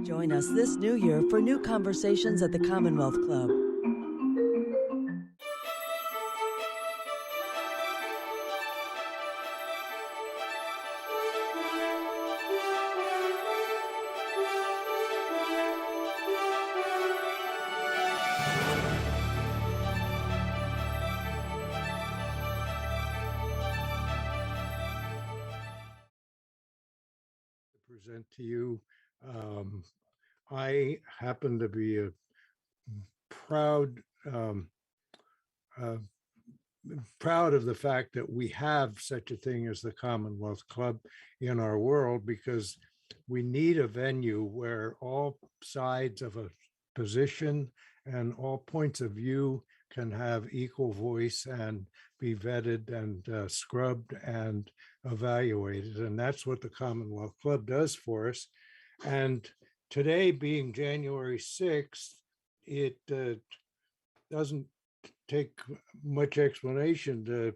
Join us this new year for new conversations at the Commonwealth Club. Present to you. Um, I happen to be a proud um, uh, proud of the fact that we have such a thing as the Commonwealth Club in our world, because we need a venue where all sides of a position and all points of view can have equal voice and be vetted and scrubbed and evaluated. And that's what the Commonwealth Club does for us. And today, being January 6th, it doesn't take much explanation to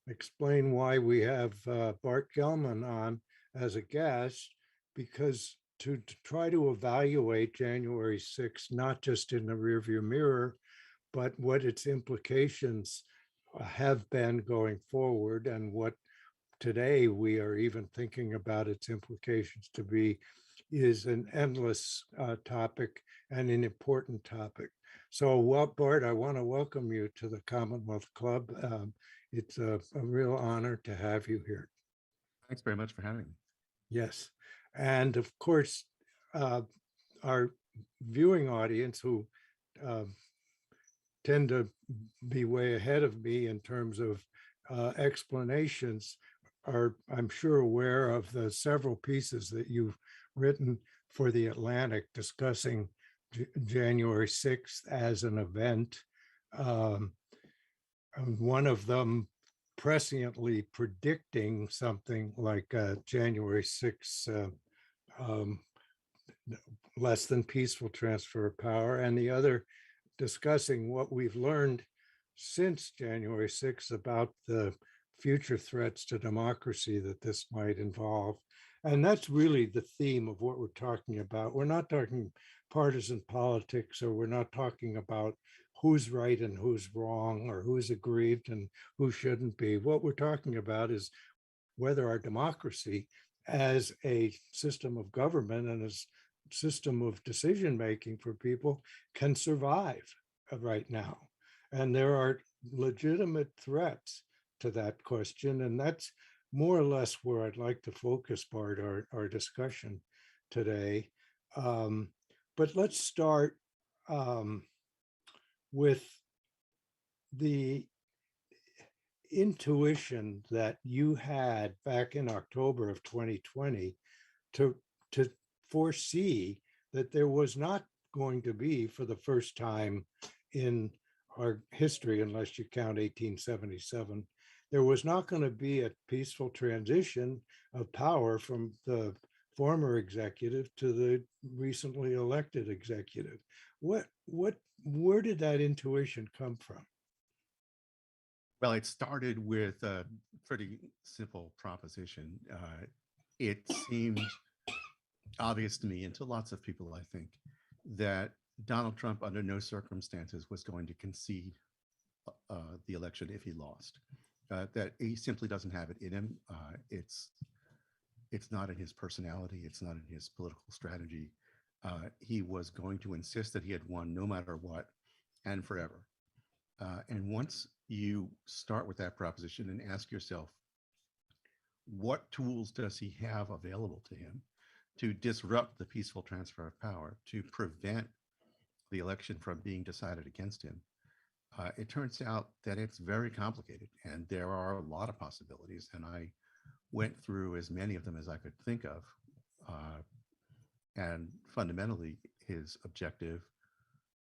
explain why we have Bart Gellman on as a guest, because to try to evaluate January 6th, not just in the rearview mirror, but what its implications have been going forward, and what today we are even thinking about its implications to be, is an endless topic and an important topic. So, well, Bart, I want to welcome you to the Commonwealth Club. It's a real honor to have you here. Thanks very much for having me. Yes. And of course, uh, our viewing audience, who uh, tend to be way ahead of me in terms of explanations, are, I'm sure, aware of the several pieces that you've written for The Atlantic discussing January 6th as an event. Um, One of them presciently predicting something like January 6th, um, less than peaceful transfer of power, and the other discussing what we've learned since January 6th about the future threats to democracy that this might involve. And that's really the theme of what we're talking about. We're not talking partisan politics, or we're not talking about who's right and who's wrong, or who's aggrieved and who shouldn't be. What we're talking about is whether our democracy as a system of government and as system of decision making for people can survive right now. And there are legitimate threats to that question. And that's more or less where I'd like to focus part our discussion today. But let's start with the intuition that you had back in October of 2020 to foresee that there was not going to be, for the first time in our history, unless you count 1877, there was not going to be a peaceful transition of power from the former executive to the recently elected executive. Where did that intuition come from? Well, it started with a pretty simple proposition. It seemed obvious to me, and to lots of people, I think, that Donald Trump, under no circumstances, was going to concede the election if he lost. That he simply doesn't have it in him. It's not in his personality. It's not in his political strategy. He was going to insist that he had won no matter what and forever. And once you start with that proposition and ask yourself, what tools does he have available to him to disrupt the peaceful transfer of power, to prevent the election from being decided against him? It turns out that it's very complicated, and there are a lot of possibilities. And I went through as many of them as I could think of. And fundamentally, his objective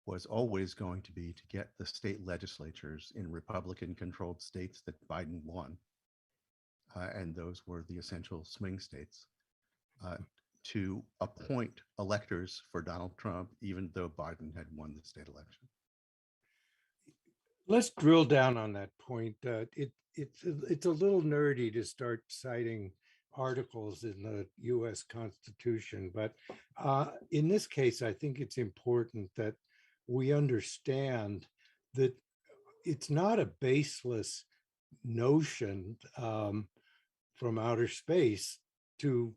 was always going to be to get the state legislatures in Republican-controlled states that Biden won, and those were the essential swing states, to appoint electors for Donald Trump, even though Biden had won the state election. Let's drill down on that point. It's a little nerdy to start citing articles in the US Constitution. But in this case, I think it's important that we understand that it's not a baseless notion from outer space to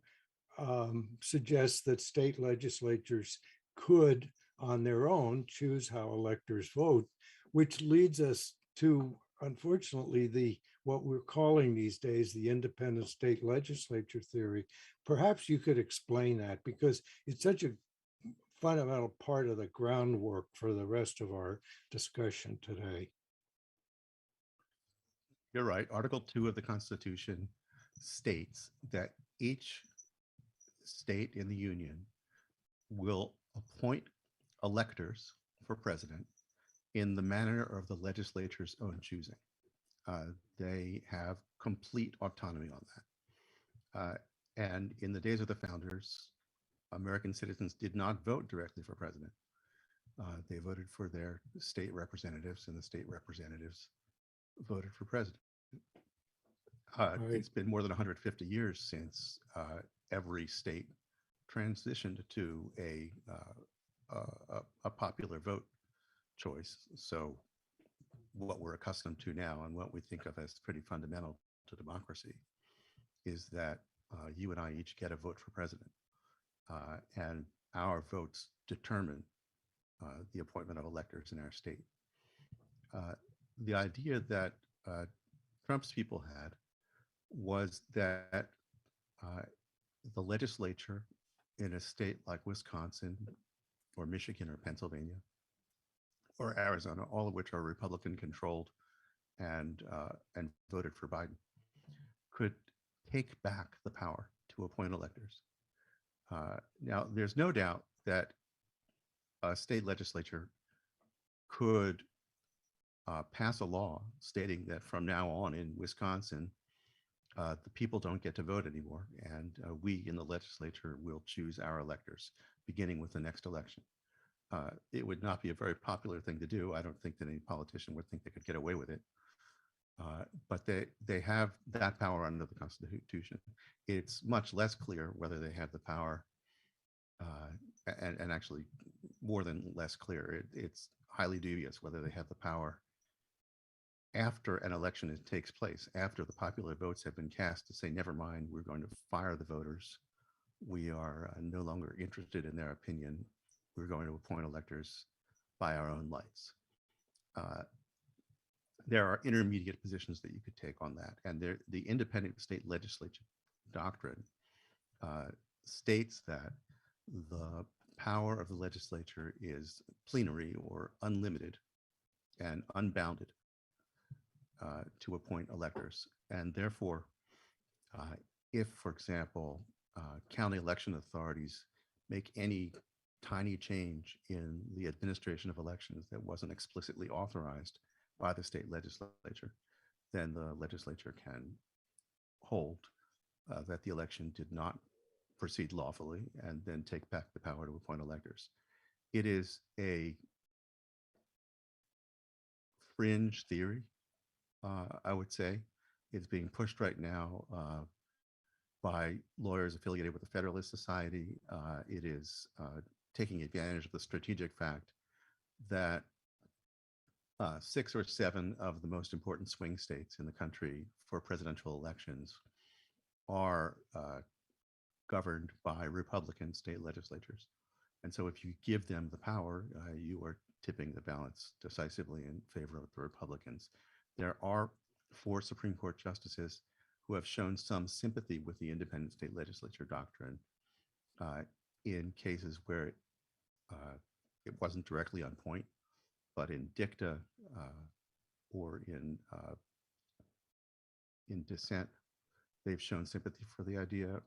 suggest that state legislatures could, on their own, choose how electors vote, which leads us to, unfortunately, the what we're calling these days the independent state legislature theory. Perhaps you could explain that, because it's such a fundamental part of the groundwork for the rest of our discussion today. You're right. Article 2 of the Constitution states that each state in the Union will appoint electors for president in the manner of the legislature's own choosing. They have complete autonomy on that. And in the days of the founders, American citizens did not vote directly for president. They voted for their state representatives, and the state representatives voted for president. Right. It's been more than 150 years since every state transitioned to a popular vote choice. So what we're accustomed to now, and what we think of as pretty fundamental to democracy, is that you and I each get a vote for president, and our votes determine the appointment of electors in our state. The idea that Trump's people had was that the legislature in a state like Wisconsin or Michigan or Pennsylvania or Arizona, all of which are Republican controlled and voted for Biden, could take back the power to appoint electors. Now, there's no doubt that a state legislature could pass a law stating that from now on in Wisconsin, the people don't get to vote anymore, and we in the legislature will choose our electors, beginning with the next election. It would not be a very popular thing to do. I don't think that any politician would think they could get away with it. But they have that power under the Constitution. It's much less clear whether they have the power, and actually more than less clear. It's highly dubious whether they have the power after an election takes place, after the popular votes have been cast, to say, never mind, we're going to fire the voters. We are no longer interested in their opinion. We're going to appoint electors by our own lights. There are intermediate positions that you could take on that. And the independent state legislature doctrine states that the power of the legislature is plenary or unlimited and unbounded to appoint electors. And therefore, if, for example, county election authorities make any tiny change in the administration of elections that wasn't explicitly authorized by the state legislature, then the legislature can hold that the election did not proceed lawfully and then take back the power to appoint electors. It is a fringe theory, I would say. It's being pushed right now by lawyers affiliated with the Federalist Society. It is taking advantage of the strategic fact that 6 or 7 of the most important swing states in the country for presidential elections are governed by Republican state legislatures. And so if you give them the power, you are tipping the balance decisively in favor of the Republicans. There are 4 Supreme Court justices who have shown some sympathy with the independent state legislature doctrine in cases where it wasn't directly on point, but in dicta or in dissent, they've shown sympathy for the idea,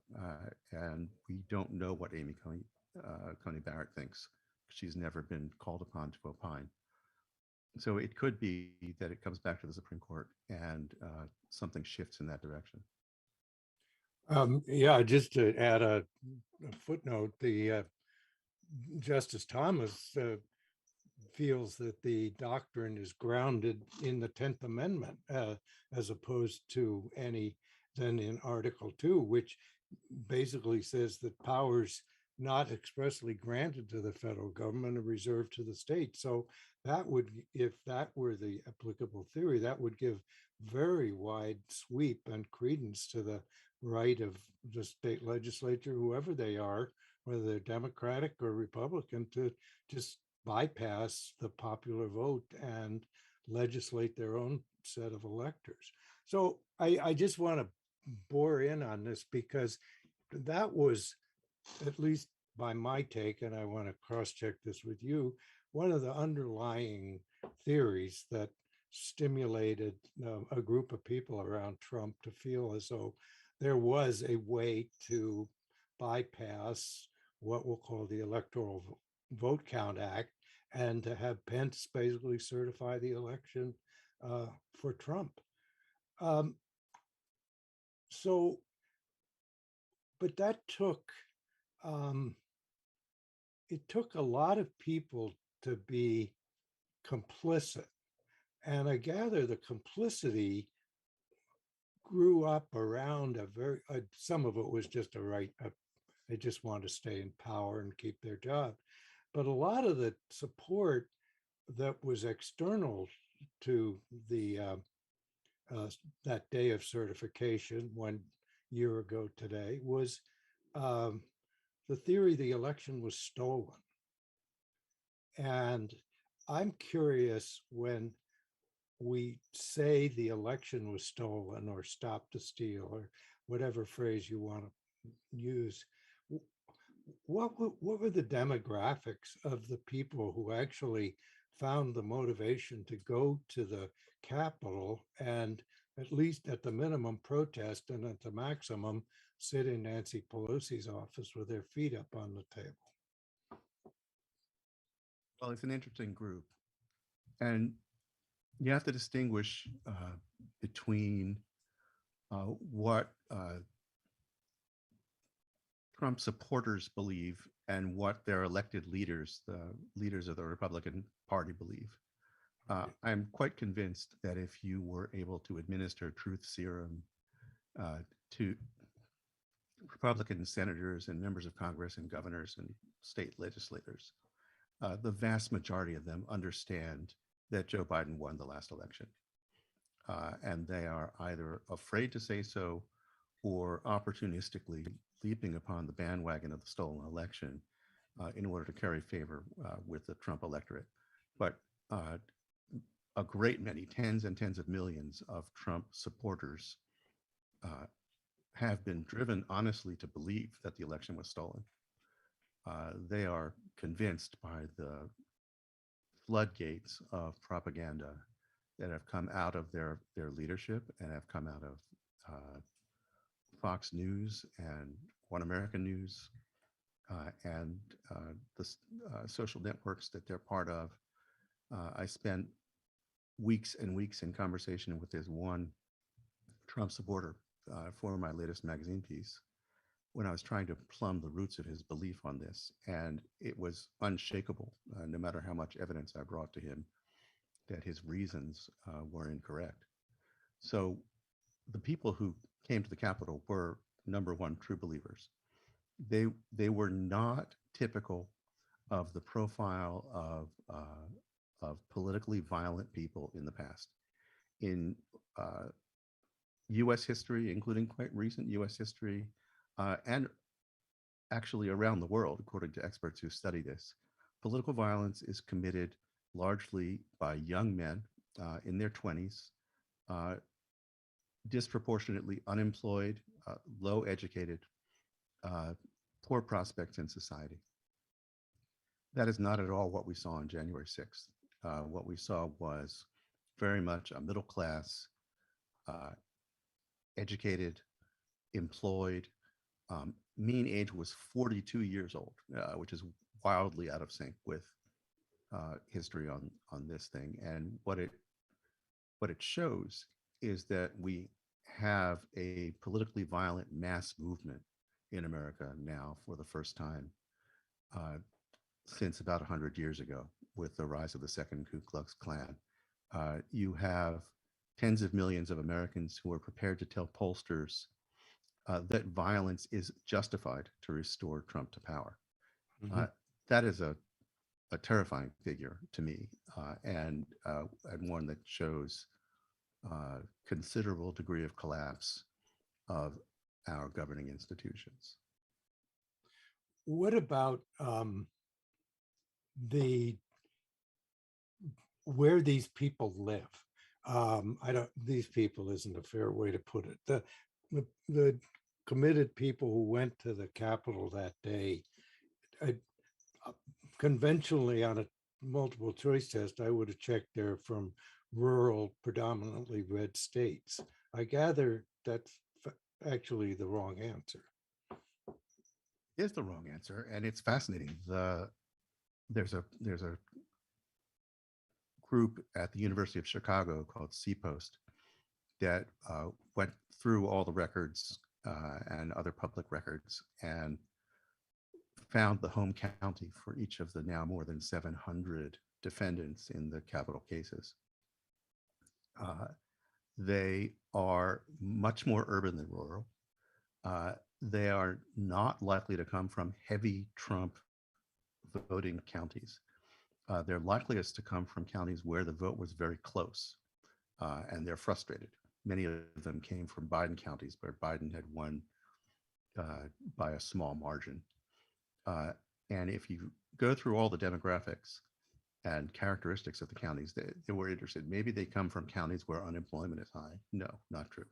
and we don't know what Amy Coney Barrett thinks. She's never been called upon to opine. So it could be that it comes back to the Supreme Court and something shifts in that direction. Yeah, just to add a footnote, the Justice Thomas feels that the doctrine is grounded in the 10th Amendment as opposed to any than in Article 2, which basically says that powers not expressly granted to the federal government are reserved to the state. So that would, if that were the applicable theory, that would give very wide sweep and credence to the right of the state legislature, whoever they are, whether they're Democratic or Republican, to just bypass the popular vote and legislate their own set of electors. So I just want to bore in on this because that was, at least by my take, and I want to cross check this with you, one of the underlying theories that stimulated a group of people around Trump to feel as though there was a way to bypass what we'll call the Electoral Vote Count Act and to have Pence basically certify the election for Trump. Um, so, but that took, it took a lot of people to be complicit. And I gather the complicity grew up around a very, some of it was just they just want to stay in power and keep their job. But a lot of the support that was external to the that day of certification 1 year ago today was the theory the election was stolen. And I'm curious, when we say the election was stolen or stop the steal or whatever phrase you want to use, what were the demographics of the people who actually found the motivation to go to the Capitol and, at least at the minimum, protest, and at the maximum sit in Nancy Pelosi's office with their feet up on the table? Well, it's an interesting group. And you have to distinguish between what Trump supporters believe and what their elected leaders, the leaders of the Republican Party, believe. I'm quite convinced that if you were able to administer truth serum to Republican senators and members of Congress and governors and state legislators, the vast majority of them understand that Joe Biden won the last election. And they are either afraid to say so or opportunistically leaping upon the bandwagon of the stolen election in order to carry favor with the Trump electorate. But a great many, tens and tens of millions of Trump supporters have been driven honestly to believe that the election was stolen. They are convinced by the floodgates of propaganda that have come out of their leadership and have come out of Fox News and One American News and the social networks that they're part of. I spent weeks and weeks in conversation with this one Trump supporter for my latest magazine piece when I was trying to plumb the roots of his belief on this. And it was unshakable, no matter how much evidence I brought to him, that his reasons were incorrect. So the people who came to the Capitol were, number one, true believers. They were not typical of the profile of politically violent people in the past. In U.S. history, including quite recent U.S. history, and actually around the world, according to experts who study this, political violence is committed largely by young men in their 20s, disproportionately unemployed, low educated, poor prospects in society. That is not at all what we saw on January 6th. What we saw was very much a middle class, educated, employed. Mean age was 42 years old, which is wildly out of sync with history on this thing. And what it shows is that we have a politically violent mass movement in America now for the first time since about 100 years ago with the rise of the Second Ku Klux Klan. You have tens of millions of Americans who are prepared to tell pollsters that violence is justified to restore Trump to power. Mhm. That is a terrifying figure to me, and one that shows considerable degree of collapse of our governing institutions. What about the where these people live? I don't. These people isn't a fair way to put it. The committed people who went to the Capitol that day, I, conventionally on a multiple choice test, I would have checked they're from rural, predominantly red states. I gather that's actually the wrong answer. Is the wrong answer, and it's fascinating. There's a group at the University of Chicago called CPOST that went through all the records and other public records and found the home county for each of the now more than 700 defendants in the capital cases. They are much more urban than rural. They are not likely to come from heavy Trump voting counties. They're likeliest to come from counties where the vote was very close, and they're frustrated. Many of them came from Biden counties where Biden had won by a small margin. And if you go through all the demographics and characteristics of the counties that they were interested, maybe they come from counties where unemployment is high. No, not true.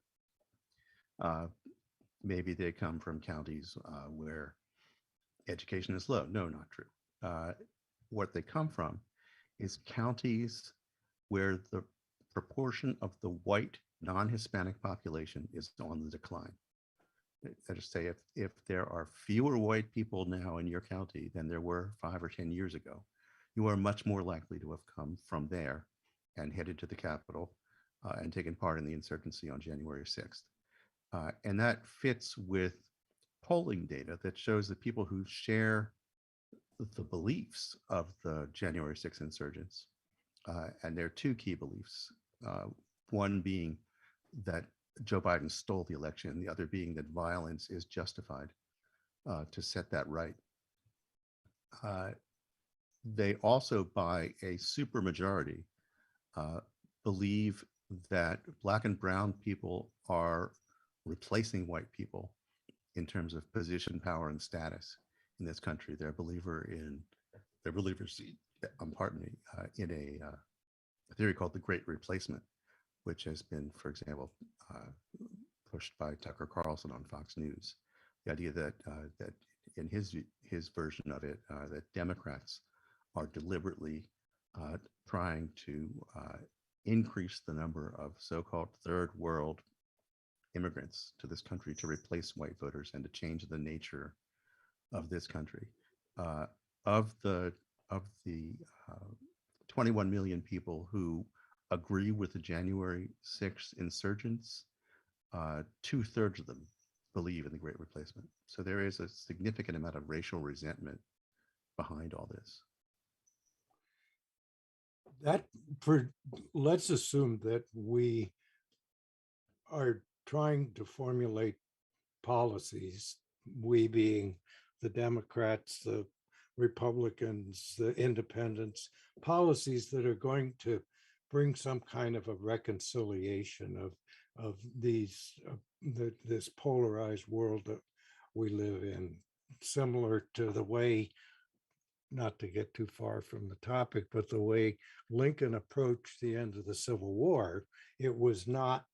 Maybe they come from counties where education is low. No, not true. What they come from is counties where the proportion of the white non-Hispanic population is on the decline. I just say if there are fewer white people now in your county than there were 5 or 10 years ago, you are much more likely to have come from there and headed to the Capitol and taken part in the insurgency on January 6th. And that fits with polling data that shows that people who share the beliefs of the January 6th insurgents, and there are two key beliefs, one being that Joe Biden stole the election, the other being that violence is justified to set that right. They also, by a supermajority, believe that Black and brown people are replacing white people in terms of position, power, and status in this country. They're believers pardon me, in a theory called the Great Replacement, which has been, for example, pushed by Tucker Carlson on Fox News. The idea that that in his version of it, that Democrats are deliberately trying to increase the number of so-called third world immigrants to this country to replace white voters and to change the nature of this country. Of the 21 million people who agree with the January 6th insurgents, 2/3 of them believe in the Great Replacement. So there is a significant amount of racial resentment behind all this. Let's assume that we are trying to formulate policies, we being the Democrats, the Republicans, the independents, policies that are going to bring some kind of a reconciliation of this polarized world that we live in, similar to the way, not to get too far from the topic, but the way Lincoln approached the end of the Civil War. It was not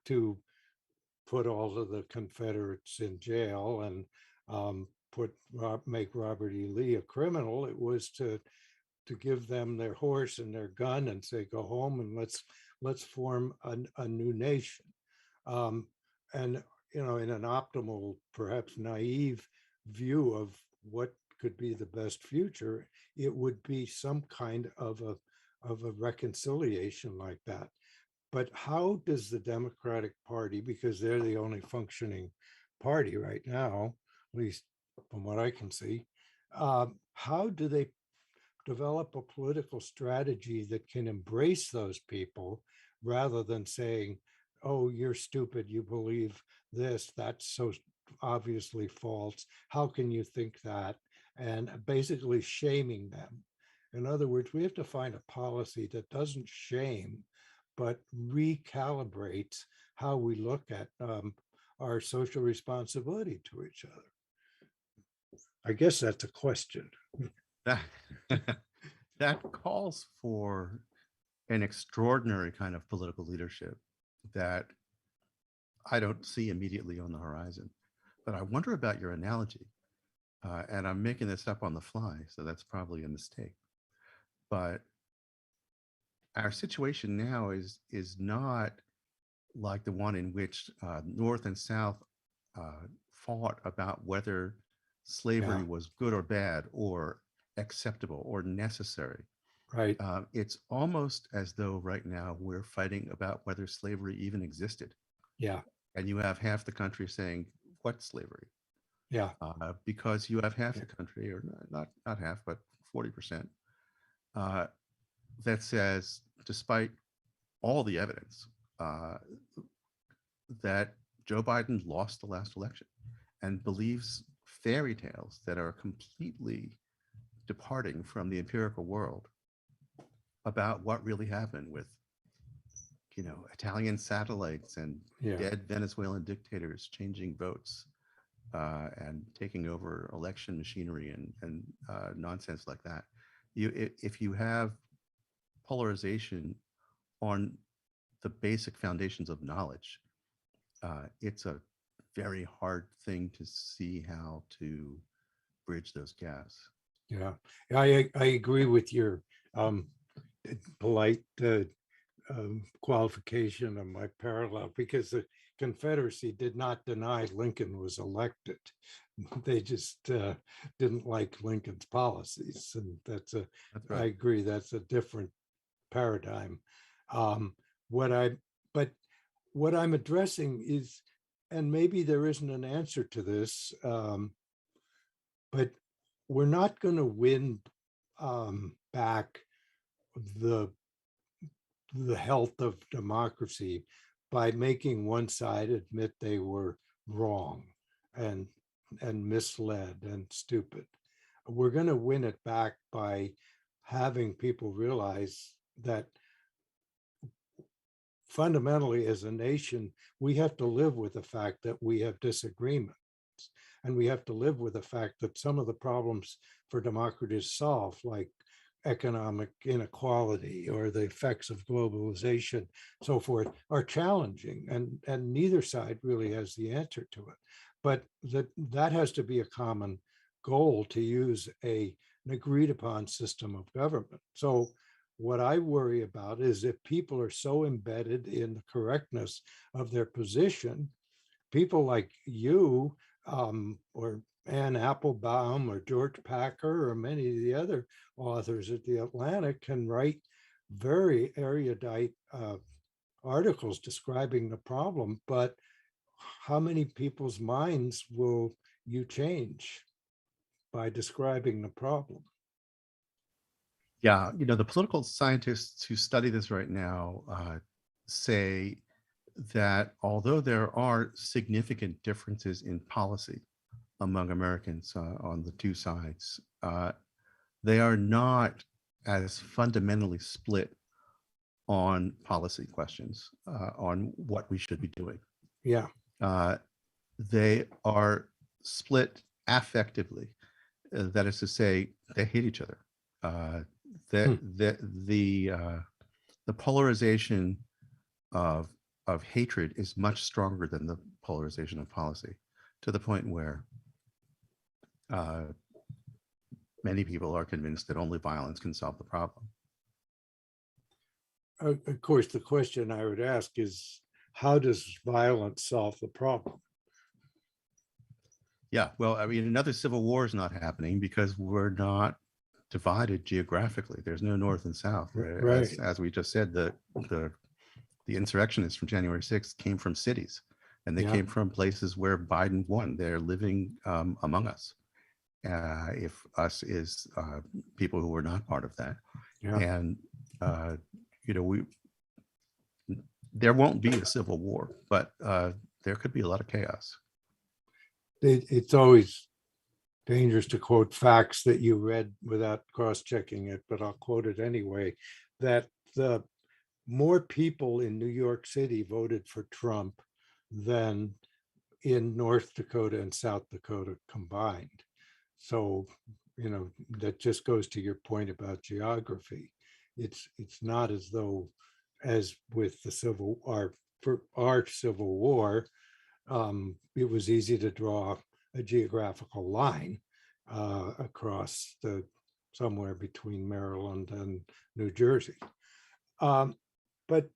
to put all of the Confederates in jail and make Robert E. Lee a criminal. It was to give them their horse and their gun and say, go home and let's form a new nation. And in an optimal, perhaps naive view of what could be the best future, it would be some kind of a reconciliation like that. But how does the Democratic Party, because they're the only functioning party right now, at least from what I can see, how do they develop a political strategy that can embrace those people rather than saying, oh, you're stupid, you believe this, that's so obviously false. How can you think that? And basically shaming them. In other words, we have to find a policy that doesn't shame, but recalibrates how we look at our social responsibility to each other. I guess that's a question. That that calls for an extraordinary kind of political leadership that I don't see immediately on the horizon. But I wonder about your analogy, and I'm making this up on the fly, so that's probably a mistake. But our situation now is not like the one in which North and South fought about whether slavery Yeah. was good or bad or acceptable or necessary. Right. It's almost as though right now we're fighting about whether slavery even existed. Yeah. And you have half the country saying, "What slavery?" Yeah. Because you have half the country, or not half, but 40%, that says, despite all the evidence, that Joe Biden lost the last election, and believes fairy tales that are completely departing from the empirical world about what really happened with, Italian satellites and Yeah. dead Venezuelan dictators changing votes and taking over election machinery and nonsense like that. If you have polarization on the basic foundations of knowledge, it's a very hard thing to see how to bridge those gaps. Yeah. I agree with your polite qualification of my parallel, because the Confederacy did not deny Lincoln was elected. They just didn't like Lincoln's policies, and That's I right. agree, that's a different paradigm. What I but what I'm addressing is, and maybe there isn't an answer to this, but we're not going to win back the health of democracy by making one side admit they were wrong and misled and stupid. We're going to win it back by having people realize that fundamentally, as a nation, we have to live with the fact that we have disagreements. And we have to live with the fact that some of the problems for democracy to solve, like economic inequality or the effects of globalization, so forth, are challenging. And neither side really has the answer to it. But that has to be a common goal, to use an agreed upon system of government. So what I worry about is if people are so embedded in the correctness of their position, people like you or Anne Applebaum or George Packer or many of the other authors at the Atlantic can write very erudite articles describing the problem, but how many people's minds will you change by describing the problem? Yeah, the political scientists who study this right now say that although there are significant differences in policy among Americans on the two sides, they are not as fundamentally split on policy questions, on what we should be doing. Yeah. They are split affectively. That is to say, they hate each other. The polarization of hatred is much stronger than the polarization of policy, to the point where many people are convinced that only violence can solve the problem. Of course, the question I would ask is, how does violence solve the problem? Yeah, well, I mean, another civil war is not happening because we're not divided geographically. There's no North and South. Right. As we just said, the insurrectionists from January 6th came from cities, and they came from places where Biden won. They're living among us. If us is people who were not part of that. Yeah. And, there won't be a civil war, but there could be a lot of chaos. It's always dangerous to quote facts that you read without cross-checking it, but I'll quote it anyway, that the more people in New York City voted for Trump than in North Dakota and South Dakota combined. So, that just goes to your point about geography. It's not as though, as with the for our Civil War, it was easy to draw a geographical line across somewhere between Maryland and New Jersey. But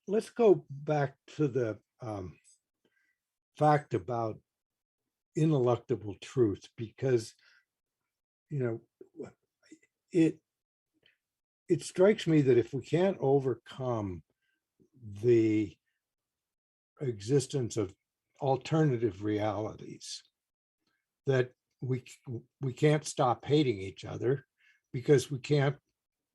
let's go back to the fact about ineluctable truth, because it strikes me that if we can't overcome the existence of alternative realities, that we can't stop hating each other, because we can't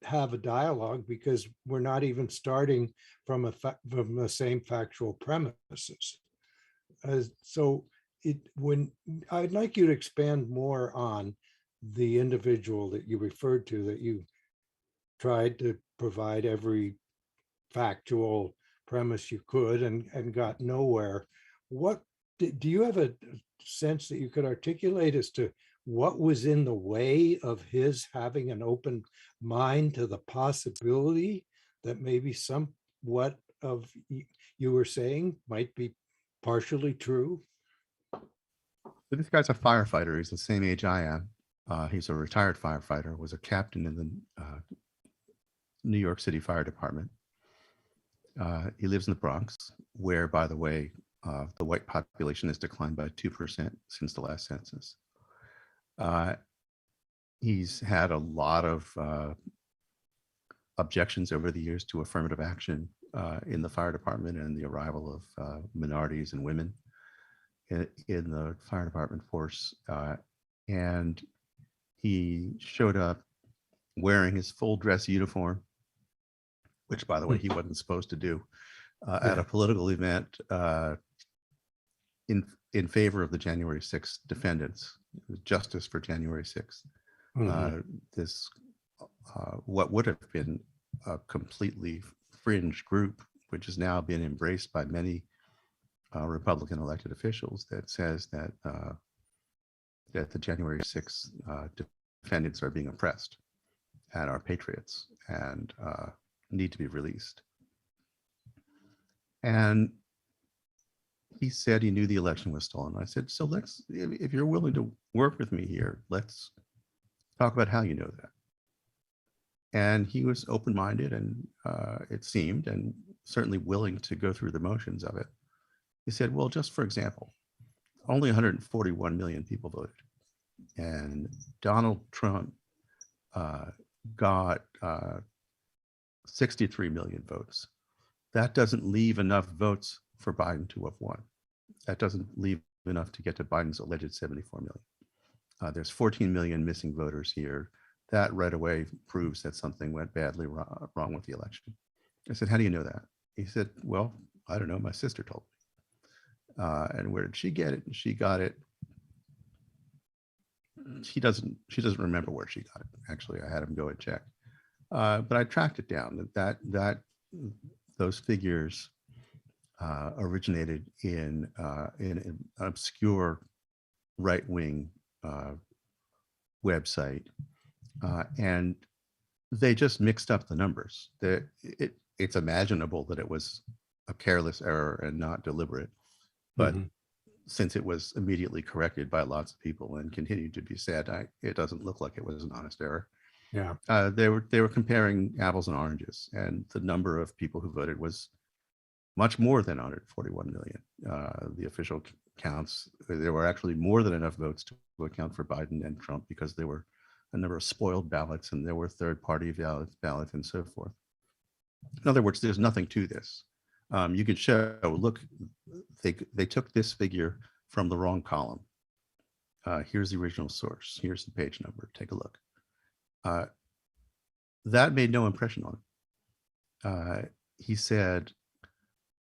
have a dialogue, because we're not even starting from the same factual premises. So when I'd like you to expand more on the individual that you referred to, that you tried to provide every factual premise you could and got nowhere. What do you have a sense that you could articulate as to what was in the way of his having an open mind to the possibility that maybe somewhat of you were saying might be partially true? So this guy's a firefighter. He's the same age I am. He's a retired firefighter, was a captain in the New York City Fire Department. He lives in the Bronx, where, by the way, the white population has declined by 2% since the last census. He's had a lot of objections over the years to affirmative action in the fire department and the arrival of minorities and women in the fire department force. And he showed up wearing his full dress uniform, which, by the way, he wasn't supposed to do, at a political event in favor of the January 6th defendants, Justice for January 6th. This what would have been a completely fringe group, which has now been embraced by many Republican elected officials, that says that that the January 6th defendants are being oppressed and are patriots and need to be released. And he said he knew the election was stolen. I said, so if you're willing to work with me here, let's talk about how you know that. And he was open-minded, and it seemed, and certainly willing to go through the motions of it. He said, well, just for example, only 141 million people voted, and Donald Trump got 63 million votes. That doesn't leave enough votes for Biden to have won. That doesn't leave enough to get to Biden's alleged 74 million. There's 14 million missing voters here. That right away proves that something went badly wrong with the election. I said, how do you know that? He said, well, I don't know. My sister told me. And where did she get it? She got it. She doesn't remember where she got it. Actually, I had him go and check. But I tracked it down that those figures originated in an obscure right-wing website, and they just mixed up the numbers. It's imaginable that it was a careless error and not deliberate, but since it was immediately corrected by lots of people and continued to be said, it doesn't look like it was an honest error. Yeah. They were comparing apples and oranges, and the number of people who voted was much more than 141 million. The official counts, there were actually more than enough votes to account for Biden and Trump, because there were a number of spoiled ballots and there were third-party ballots and so forth. In other words, there's nothing to this. You could show, look, they took this figure from the wrong column. Here's the original source. Here's the page number. Take a look. That made no impression on him. He said,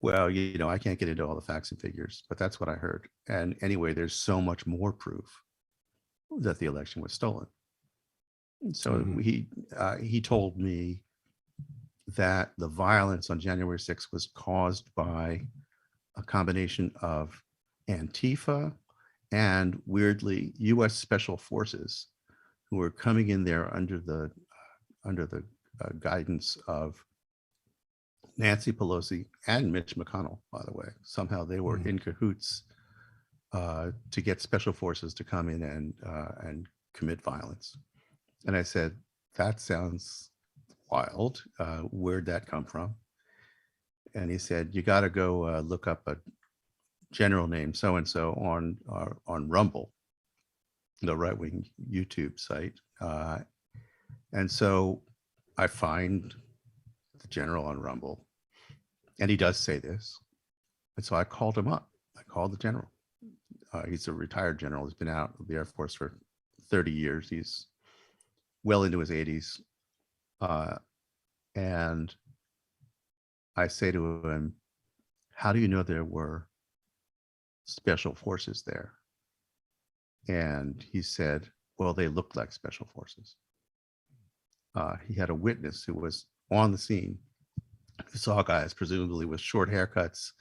Well, I can't get into all the facts and figures, but that's what I heard. And anyway, there's so much more proof that the election was stolen. So he told me that the violence on January 6th was caused by a combination of Antifa and, weirdly, U.S. Special Forces, who were coming in there under the guidance of Nancy Pelosi and Mitch McConnell. By the way, somehow they were in cahoots to get special forces to come in and commit violence. And I said, that sounds wild. Where'd that come from? And he said, you got to go look up a general named so-and-so on Rumble, the right-wing YouTube site. And so I find the general on Rumble, and he does say this. And so I called him up. I called the general. He's a retired general. He's been out of the Air Force for 30 years. He's well into his 80s. And I say to him, how do you know there were special forces there? And he said, well, they looked like special forces. He had a witness who was on the scene, who saw guys presumably with short haircuts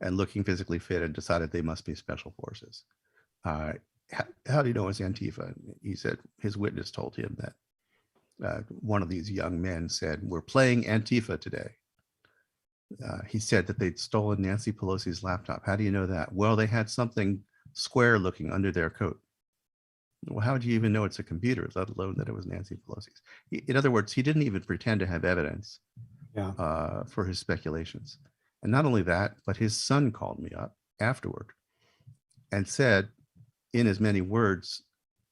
and looking physically fit, and decided they must be special forces. How do you know it's Antifa? He said his witness told him that one of these young men said, we're playing Antifa today. He said that they'd stolen Nancy Pelosi's laptop. How do you know that? Well, they had something square looking under their coat. Well, how would you even know it's a computer, let alone that it was Nancy Pelosi's? In other words, he didn't even pretend to have evidence for his speculations. And not only that, but his son called me up afterward and said, in as many words,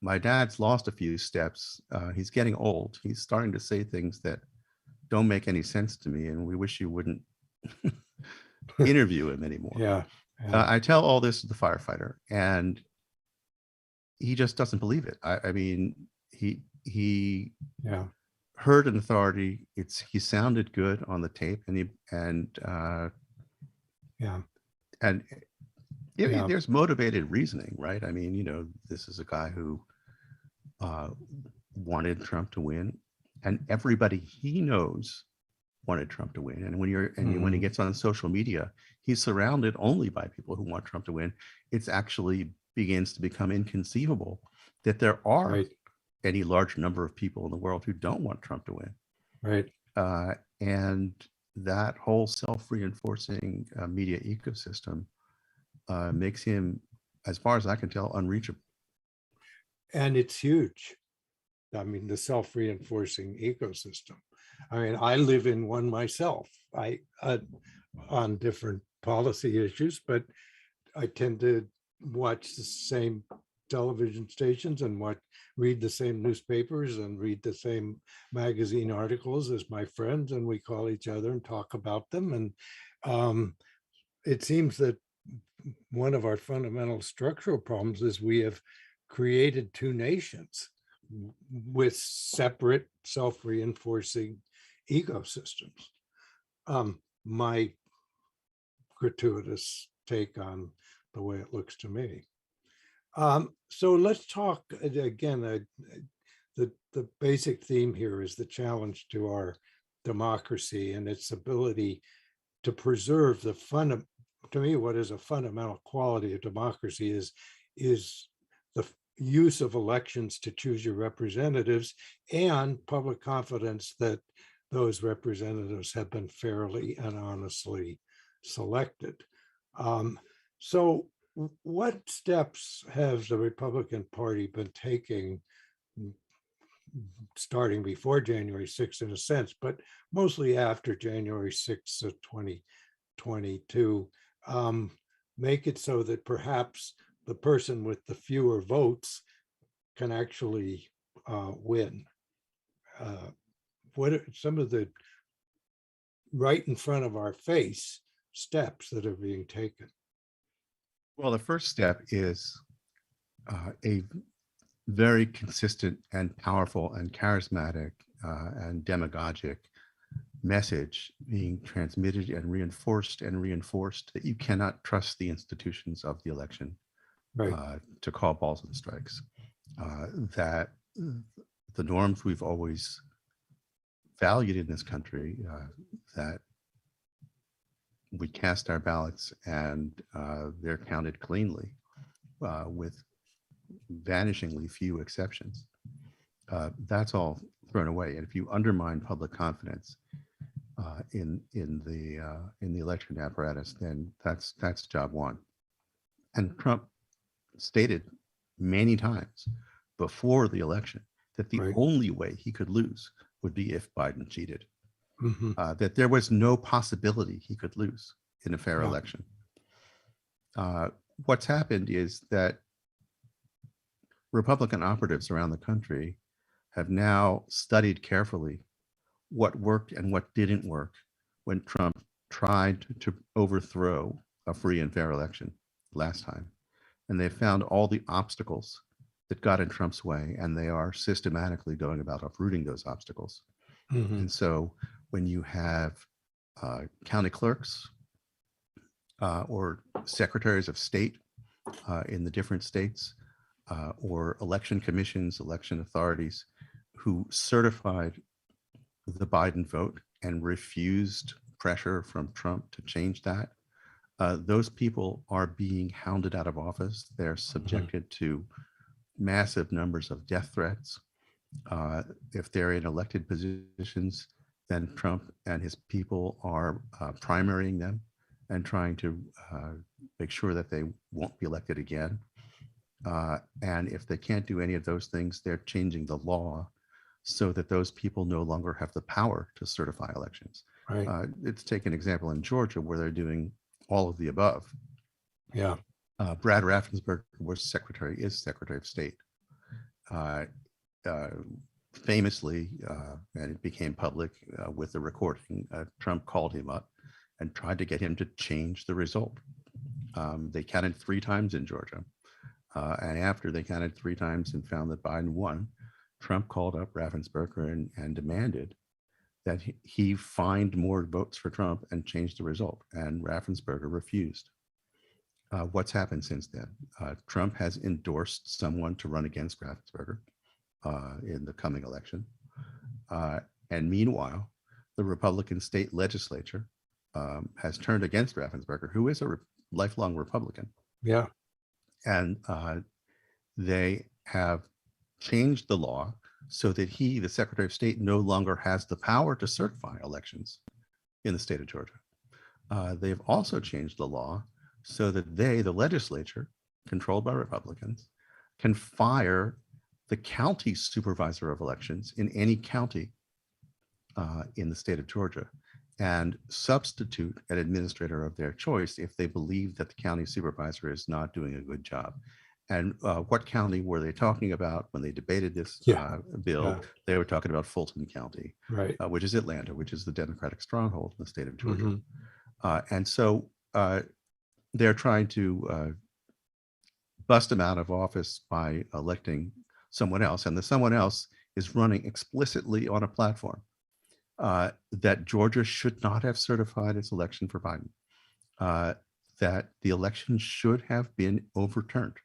my dad's lost a few steps. He's getting old. He's starting to say things that don't make any sense to me, and we wish you wouldn't interview him anymore. I tell all this to the firefighter, and he just doesn't believe it. I mean, he heard an authority. He sounded good on the tape, and there's motivated reasoning, right? I mean, this is a guy who wanted Trump to win, and everybody he knows wanted Trump to win. And when he gets on social media, he's surrounded only by people who want Trump to win. It's actually begins to become inconceivable that there are any large number of people in the world who don't want Trump to win. Right. And that whole self-reinforcing media ecosystem makes him, as far as I can tell, unreachable. And it's huge. I mean, the self-reinforcing ecosystem. I mean, I live in one myself. On different policy issues, but I tend to watch the same television stations and read the same newspapers and read the same magazine articles as my friends, and we call each other and talk about them. And it seems that one of our fundamental structural problems is we have created two nations with separate self-reinforcing ecosystems. My gratuitous take on the way it looks to me. So let's talk again. The basic theme here is the challenge to our democracy and its ability to preserve to me, what is a fundamental quality of democracy is the use of elections to choose your representatives and public confidence that those representatives have been fairly and honestly selected. So what steps has the Republican Party been taking, starting before January 6th in a sense, but mostly after January 6th of 2022, make it so that perhaps the person with the fewer votes can actually win? What are some of the right in front of our face steps that are being taken? Well, the first step is a very consistent and powerful and charismatic and demagogic message being transmitted and reinforced that you cannot trust the institutions of the election Right. to call balls and strikes. That the norms we've always valued in this country, that we cast our ballots and they're counted cleanly with vanishingly few exceptions. That's all thrown away. And if you undermine public confidence in the election apparatus, then that's job one. And Trump stated many times before the election that the Right. only way he could lose would be if Biden cheated. Mhm. That there was no possibility he could lose in a fair Yeah. election. What's happened is that Republican operatives around the country have now studied carefully what worked and what didn't work when Trump tried to overthrow a free and fair election last time. And they found all the obstacles that got in Trump's way, and they are systematically going about uprooting those obstacles. Mhm. And so when you have county clerks or secretaries of state in the different states, or election commissions, election authorities who certified the Biden vote and refused pressure from Trump to change that, those people are being hounded out of office. They're subjected to massive numbers of death threats. If they're in elected positions, then Trump and his people are primarying them and trying to make sure that they won't be elected again. And if they can't do any of those things, they're changing the law so that those people no longer have the power to certify elections. Right. Let's take an example in Georgia where they're doing all of the above. Yeah. Brad Raffensperger was Secretary of State. Famously, and it became public with the recording, Trump called him up and tried to get him to change the result. They counted 3 times in Georgia. And after they counted 3 times and found that Biden won, Trump called up Raffensperger and demanded that he find more votes for Trump and change the result. And Raffensperger refused. What's happened since then? Trump has endorsed someone to run against Raffensperger in the coming election. And meanwhile, the Republican state legislature has turned against Raffensperger, who is a lifelong Republican. Yeah. And they have changed the law so that he, the Secretary of State, no longer has the power to certify elections in the state of Georgia. They've also changed the law so that they, the legislature, controlled by Republicans, can fire the county supervisor of elections in any county in the state of Georgia and substitute an administrator of their choice if they believe that the county supervisor is not doing a good job. And what county were they talking about when they debated this bill? Yeah. They were talking about Fulton County, Right. which is Atlanta, which is the Democratic stronghold in the state of Georgia. Mhm. And so they're trying to bust him out of office by electing someone else. And the someone else is running explicitly on a platform that Georgia should not have certified its election for Biden, that the election should have been overturned.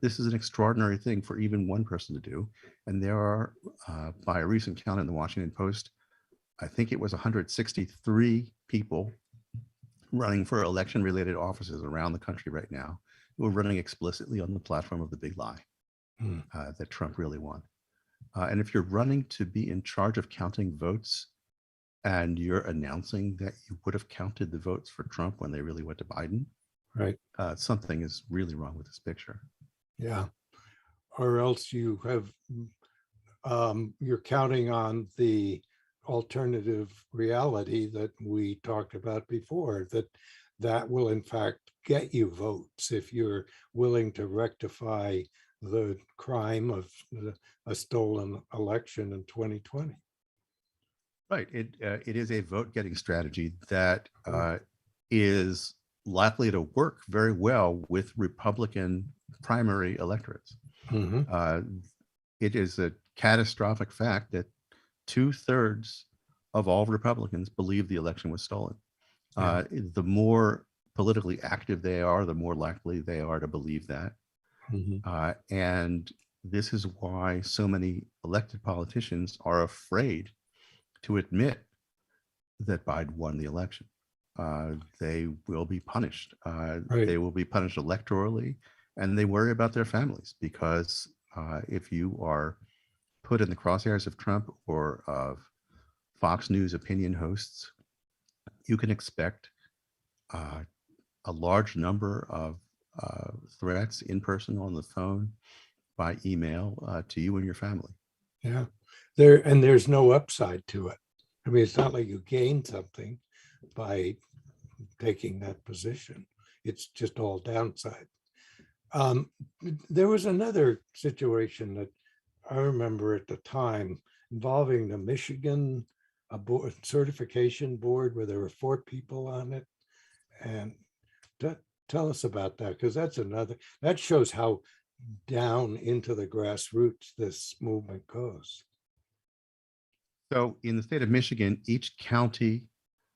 This is an extraordinary thing for even one person to do. And there are, by a recent count in the Washington Post, I think it was 163 people running for election-related offices around the country right now who are running explicitly on the platform of the big lie that Trump really won. And if you're running to be in charge of counting votes and you're announcing that you would have counted the votes for Trump when they really went to Biden, Right. Something is really wrong with this picture. Yeah. Or else you have, you're counting on the alternative reality that we talked about before, that will in fact get you votes if you're willing to rectify the crime of a stolen election in 2020. Right. It is a vote getting strategy that is likely to work very well with Republican primary electorates. Mhm. It is a catastrophic fact that 2/3 of all Republicans believe the election was stolen. Yeah. The more politically active they are, the more likely they are to believe that. Mhm. And this is why so many elected politicians are afraid to admit that Biden won the election. They will be punished. Right. They will be punished electorally, and they worry about their families because if you are put in the crosshairs of Trump or of Fox News opinion hosts, you can expect uh, a large number of threats in person, on the phone, by email to you and your family. Yeah. There's no upside to it. I mean, it's not like you gain something by taking that position. It's just all downside. Um, there was another situation that I remember at the time involving the Michigan certification board where there were 4 people on it. And tell us about that, because that shows how down into the grassroots this movement goes. So in the state of Michigan, each county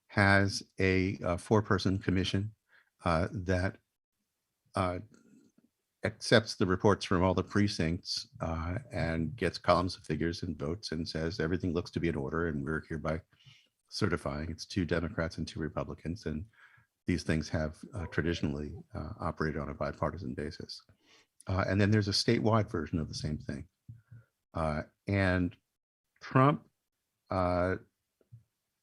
has a 4-person commission that accepts the reports from all the precincts and gets columns of figures and votes and says everything looks to be in order, and we're hereby certifying. It's 2 Democrats and 2 Republicans, and these things have traditionally operated on a bipartisan basis. And then there's a statewide version of the same thing. And Trump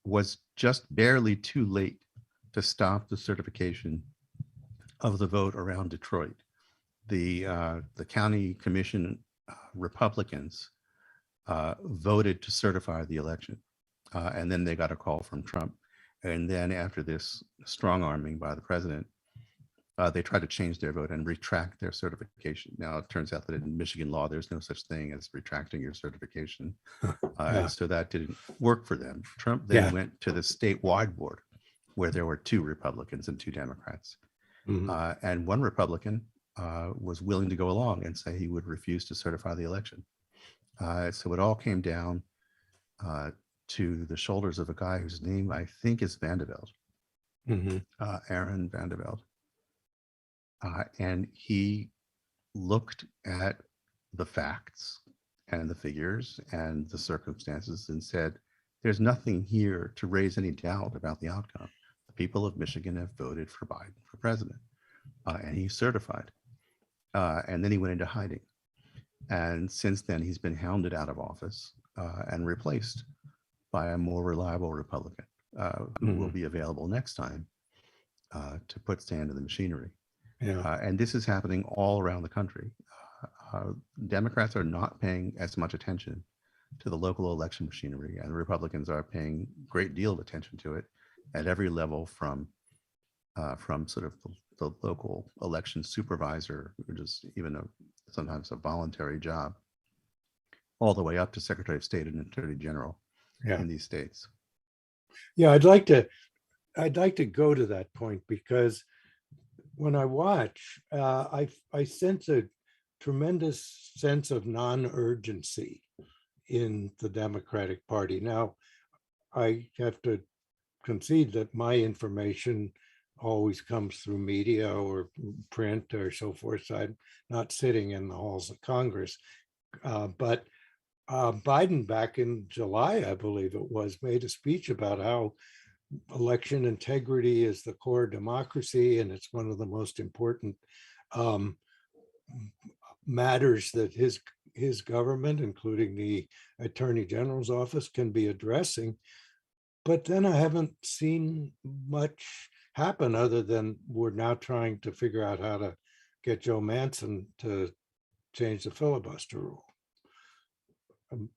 was just barely too late to stop the certification of the vote around Detroit. The county commission Republicans voted to certify the election. And then they got a call from Trump. And then after this strong arming by the president, they tried to change their vote and retract their certification. Now, it turns out that in Michigan law, there's no such thing as retracting your certification. And so that didn't work for them. Trump then went to the statewide board where there were 2 Republicans and 2 Democrats. And 1 Republican was willing to go along and say he would refuse to certify the election. So it all came down to the shoulders of a guy whose name I think is Vandeveld, Aaron Vandeveld. And he looked at the facts and the figures and the circumstances and said, there's nothing here to raise any doubt about the outcome. The people of Michigan have voted for Biden for president. And he certified. And then he went into hiding. And since then, he's been hounded out of office and replaced by a more reliable Republican who will be available next time to put sand in the machinery. And this is happening all around the country. Democrats are not paying as much attention to the local election machinery, and Republicans are paying a great deal of attention to it at every level, from sort of the local election supervisor, which is even sometimes a voluntary job, all the way up to Secretary of State and Attorney General in these states. Yeah, I'd like to go to that point, because when I watch, I sense a tremendous sense of non-urgency in the Democratic Party. Now, I have to concede that my information always comes through media or print or so forth. So I'm not sitting in the halls of Congress. But Biden, back in July, I believe it was, made a speech about how election integrity is the core of democracy, and it's one of the most important matters that his government, including the Attorney General's office, can be addressing. But then I haven't seen much happen, other than we're now trying to figure out how to get Joe Manchin to change the filibuster rule.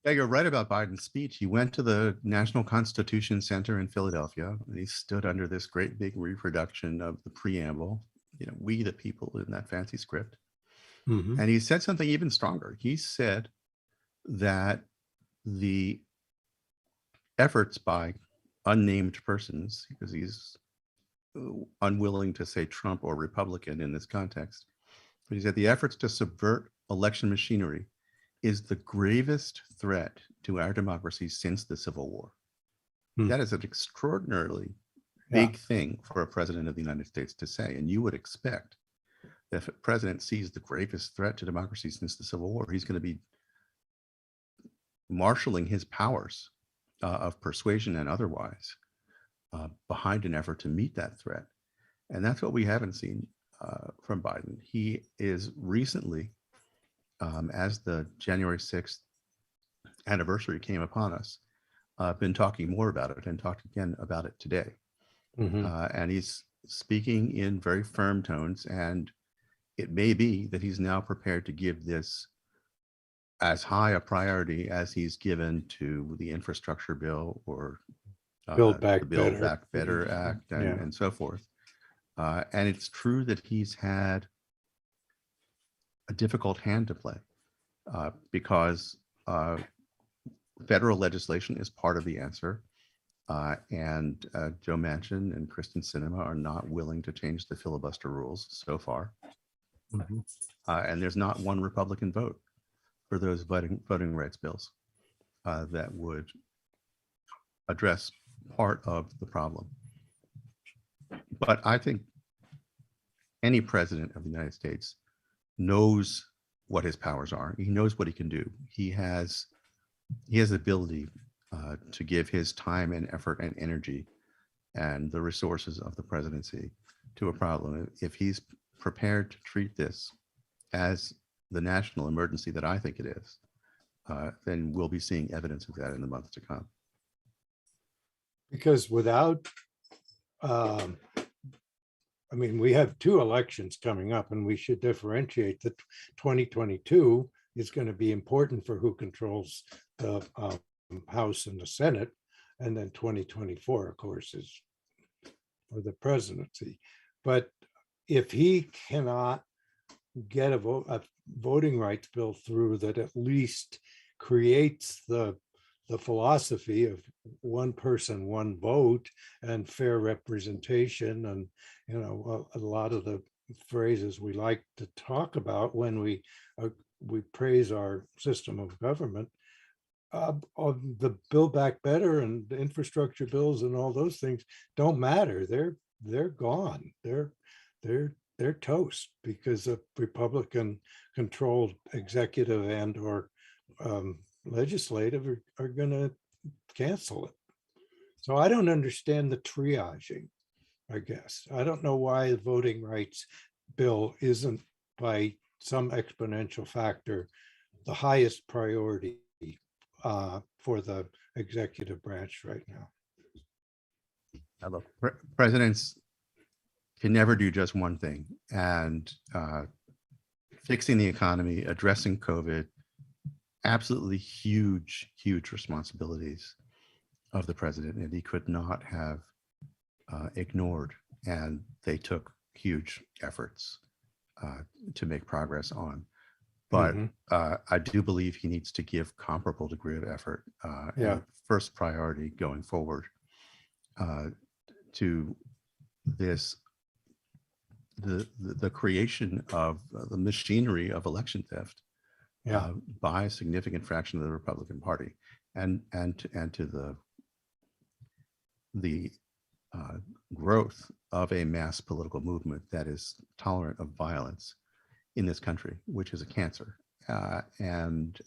Yeah, you're right about Biden's speech. He went to the National Constitution Center in Philadelphia, and he stood under this great big reproduction of the preamble, we the people, in that fancy script. And he said something even stronger. He said that the efforts by unnamed persons, because he's unwilling to say Trump or Republican in this context, but he said the efforts to subvert election machinery is the gravest threat to our democracy since the Civil War. Hmm. That is an extraordinarily Yeah. big thing for a president of the United States to say. And you would expect that if a president sees the gravest threat to democracy since the Civil War, he's going to be marshaling his powers of persuasion and otherwise behind an effort to meet that threat. And that's what we haven't seen from Biden. He is recently, as the January 6th anniversary came upon us, been talking more about it and talked again about it today. Mhm. And he's speaking in very firm tones. And it may be that he's now prepared to give this as high a priority as he's given to the infrastructure bill or Build the Back Build Better. Back Better Act Yeah. and so forth. And it's true that he's had a difficult hand to play because federal legislation is part of the answer. And Joe Manchin and Kristen Sinema are not willing to change the filibuster rules so far. Mhm. And there's not one Republican vote for those voting rights bills that would address part of the problem. But I think any president of the United States knows what his powers are. He knows what he can do. He has the ability to give his time and effort and energy and the resources of the presidency to a problem. If he's prepared to treat this as the national emergency that I think it is, then we'll be seeing evidence of that in the months to come. Because without, I mean, we have two elections coming up, and we should differentiate that 2022 is going to be important for who controls the House and the Senate. And then 2024, of course, is for the presidency. But if he cannot get a voting rights bill through that at least creates the philosophy of one person, one vote, and fair representation, and a lot of the phrases we like to talk about when we praise our system of government. On the Build Back Better and the infrastructure bills and all those things don't matter. They're gone. They're toast because a Republican controlled executive and or legislative are going to cancel it. So I don't understand the triaging, I guess. I don't know why the voting rights bill isn't by some exponential factor the highest priority for the executive branch right now. Now, look, presidents can never do just one thing, and fixing the economy, addressing COVID, absolutely huge responsibilities of the president, and he could not have ignored. And they took huge efforts to make progress on. But I do believe he needs to give comparable degree of effort and first priority going forward to this, the creation of the machinery of election theft by a significant fraction of the Republican Party, and to the growth of a mass political movement that is tolerant of violence in this country, which is a cancer. And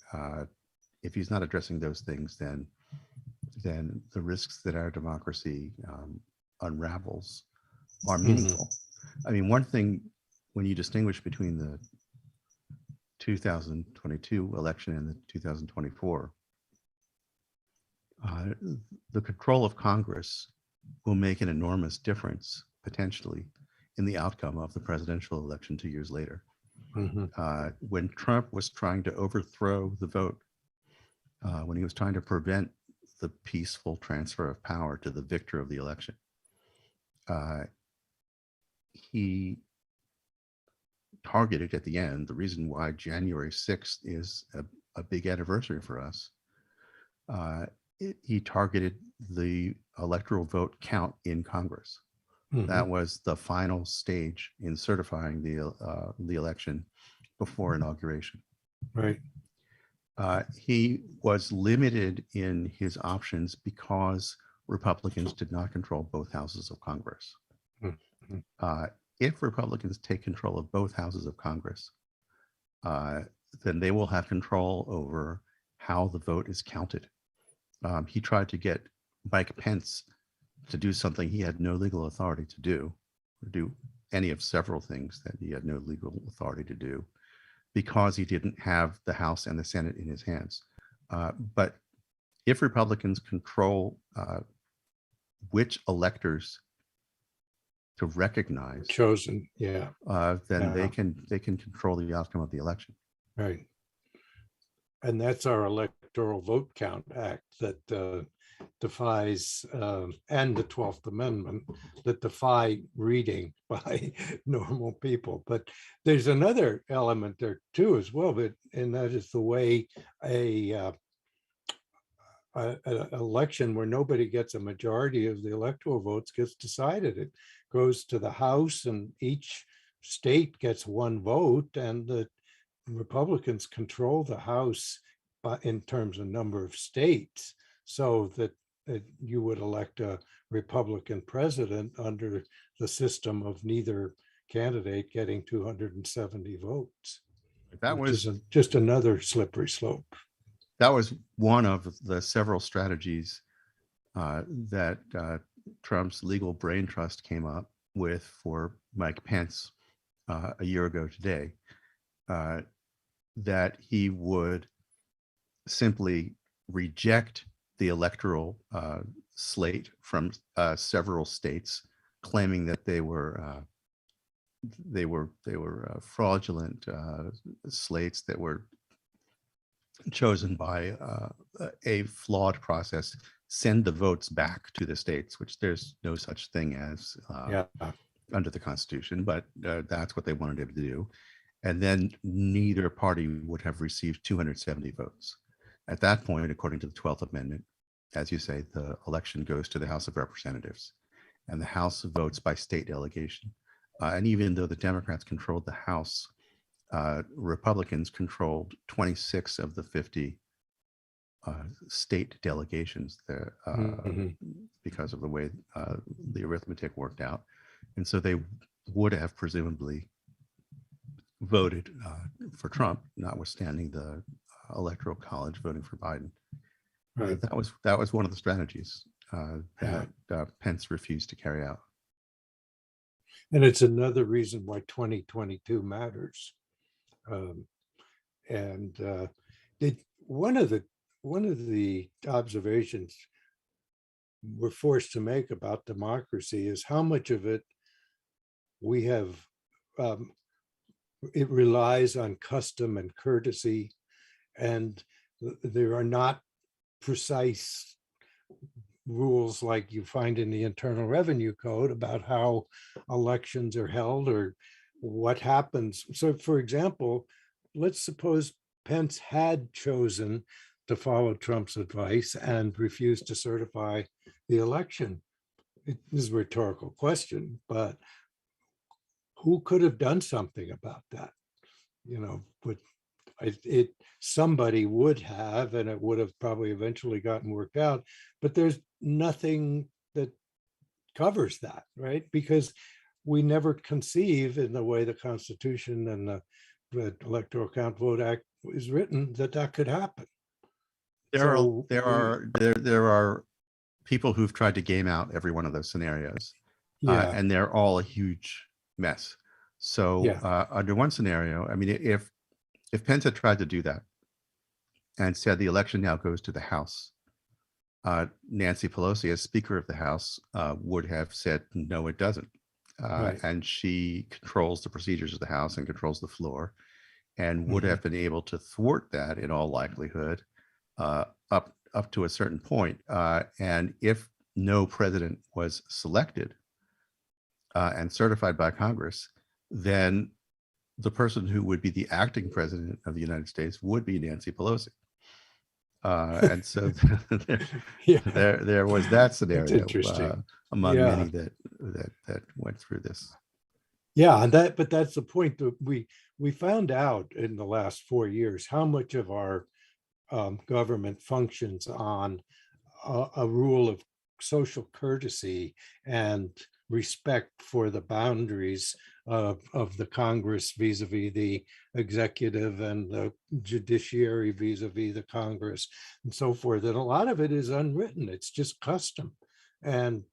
if he's not addressing those things, then the risks that our democracy unravels are meaningful. I mean, one thing, when you distinguish between the 2022 election and the 2024, the control of Congress will make an enormous difference potentially in the outcome of the presidential election 2 years later. When Trump was trying to overthrow the vote, when he was trying to prevent the peaceful transfer of power to the victor of the election, he targeted at the end, the reason why January 6th is a big anniversary for us, he targeted the electoral vote count in Congress. That was the final stage in certifying the election before inauguration. Right. He was limited in his options because Republicans did not control both houses of Congress. Mhm. If Republicans take control of both houses of Congress, then they will have control over how the vote is counted. He tried to get Mike Pence to do something he had no legal authority to do, or do any of several things that he had no legal authority to do, because he didn't have the House and the Senate in his hands. But if Republicans control which electors to recognize, Chosen, yeah, then Yeah. they can control the outcome of the election. right. And that's our Electoral Vote Count Act that defies, and the 12th Amendment that defy reading by normal people. But there's another element there too as well, and that is the way an election where nobody gets a majority of the electoral votes gets decided. It goes to the House and each state gets one vote, and the Republicans control the House in terms of number of states, so that you would elect a Republican president under the system of neither candidate getting 270 votes. That Which was is just another slippery slope. that was one of the several strategies that Trump's legal brain trust came up with for Mike Pence a year ago today, that he would simply reject the electoral slate from several states, claiming that they were fraudulent slates that were chosen by a flawed process, send the votes back to the states, which there's no such thing as Yeah, under the Constitution, but that's what they wanted him to do. And then neither party would have received 270 votes. At that point, according to the 12th Amendment, as you say, the election goes to the House of Representatives, and the House votes by state delegation. And even though the Democrats controlled the House, Republicans controlled 26 of the 50 state delegations there, Mhm. because of the way the arithmetic worked out. And so they would have presumably voted for Trump, notwithstanding the Electoral College voting for Biden. Right. That was one of the strategies that Pence refused to carry out. And it's another reason why 2022 matters. And one of the observations we're forced to make about democracy is how much of it we have, it relies on custom and courtesy, and there are not precise rules like you find in the Internal Revenue Code about how elections are held or what happens. So, for example, let's suppose Pence had chosen to follow Trump's advice and refused to certify the election. It is a rhetorical question, but who could have done something about that? You know, but somebody would have, and it would have probably eventually gotten worked out, but there's nothing that covers that, right? Because we never conceive, in the way the Constitution and the Electoral Count Vote Act is written, that could happen. There So are people who've tried to game out every one of those scenarios, yeah, and they're all a huge mess. So Yeah. under one scenario, I mean, if Pence had tried to do that and said the election now goes to the House, Nancy Pelosi, as Speaker of the House, would have said, no, it doesn't. Right. And she controls the procedures of the House and controls the floor, and would Mhm. have been able to thwart that in all likelihood up to a certain point. And if no president was selected and certified by Congress, then the person who would be the acting president of the United States would be Nancy Pelosi. And so Yeah, there was that scenario interesting. among Yeah. many that went through this. Yeah, and but that's the point that we found out in the last 4 years how much of our government functions on a rule of social courtesy and respect for the boundaries of the Congress vis-a-vis the executive and the judiciary vis-a-vis the Congress and so forth. And a lot of it is unwritten. It's just custom. And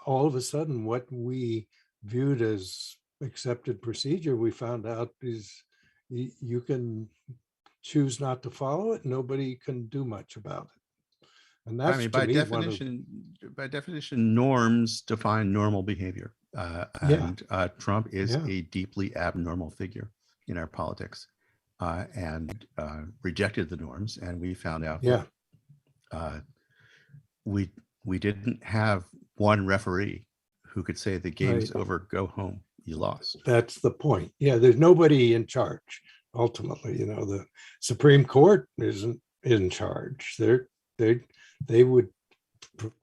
all of a sudden, what we viewed as accepted procedure, we found out is you can choose not to follow it. Nobody can do much about it. And I that's mean, to me one of, by definition, norms define normal behavior, yeah, and Trump is yeah, a deeply abnormal figure in our politics, and rejected the norms. And we found out that yeah, we we didn't have one referee who could say the game's right. over, go home, you lost. That's the point. Yeah, there's nobody in charge. Ultimately, the Supreme Court isn't in charge. They they would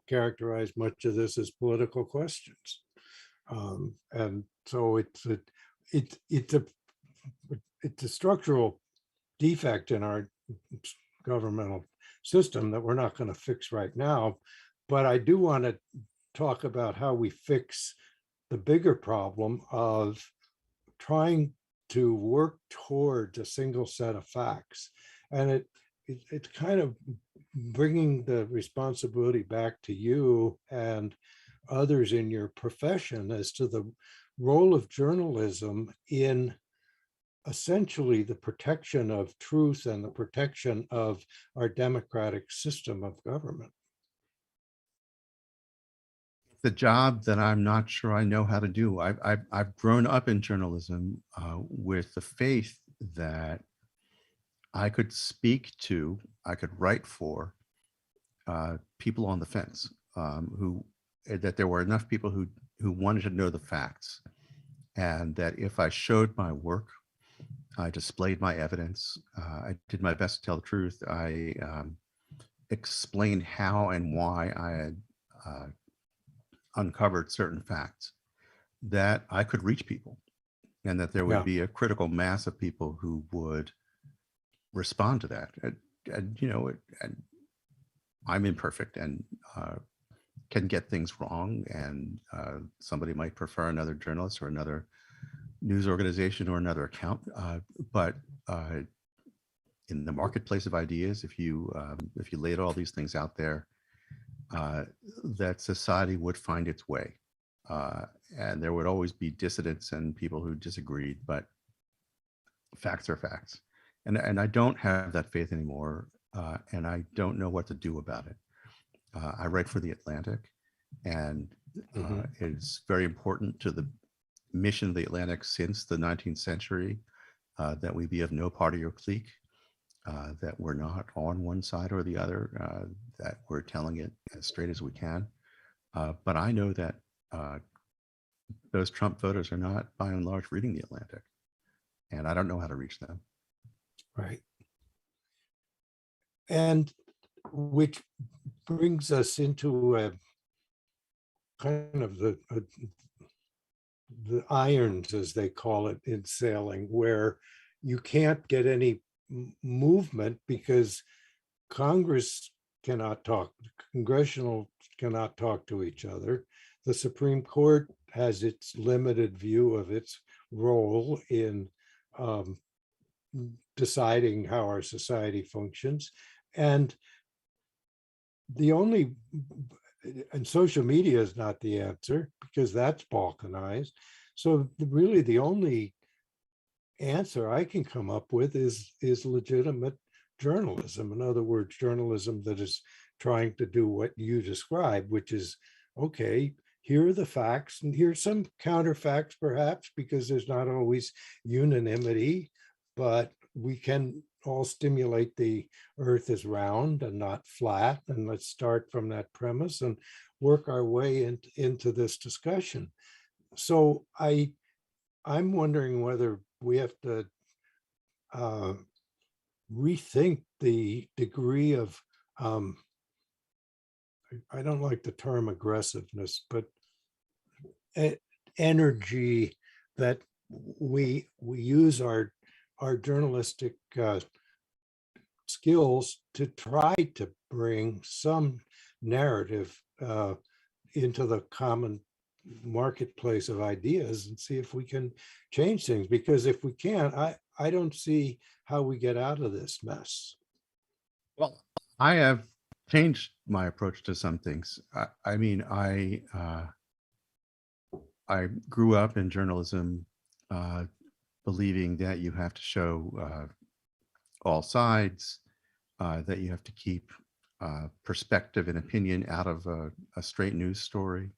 characterize much of this as political questions, and so it's a it's a structural defect in our governmental system that we're not going to fix right now. But I do want to talk about how we fix the bigger problem of trying to work towards a single set of facts. And it's kind of bringing the responsibility back to you and others in your profession as to the role of journalism in essentially the protection of truth and the protection of our democratic system of government. The job that I'm not sure I know how to do. I've grown up in journalism with the faith that I could speak to, I could write for people on the fence, who that there were enough people who wanted to know the facts, and that if I showed my work, I displayed my evidence, I did my best to tell the truth, I explained how and why I had uncovered certain facts, that I could reach people, and that there would Yeah, be a critical mass of people who would respond to that. And I'm imperfect and can get things wrong, and somebody might prefer another journalist or another news organization or another account. But in the marketplace of ideas, if you laid all these things out there, that society would find its way, and there would always be dissidents and people who disagreed. But facts are facts, and I don't have that faith anymore, and I don't know what to do about it. I write for The Atlantic, and it's very important to the mission of The Atlantic since the 19th century that we be of no party or clique, that we're not on one side or the other, that we're telling it as straight as we can. But I know that those Trump voters are not, by and large, reading The Atlantic, and I don't know how to reach them. right. And which brings us into a kind of the irons, as they call it in sailing, where you can't get any movement because Congress cannot talk, congressional cannot talk to each other. The Supreme Court has its limited view of its role in deciding how our society functions. And social media is not the answer because that's balkanized. So really the only answer I can come up with is legitimate journalism. In other words, journalism that is trying to do what you described, which is, okay, here are the facts, and here's some counterfacts perhaps, because there's not always unanimity, but we can all stimulate the earth is round and not flat. And let's start from that premise and work our way into this discussion. So I'm wondering whether we have to rethink the degree of, I don't like the term aggressiveness, but energy that we use our journalistic skills to try to bring some narrative into the common marketplace of ideas and see if we can change things. Because if we can't, I don't see how we get out of this mess. Well, I have changed my approach to some things. I mean, I grew up in journalism, believing that you have to show all sides, that you have to keep perspective and opinion out of a straight news story,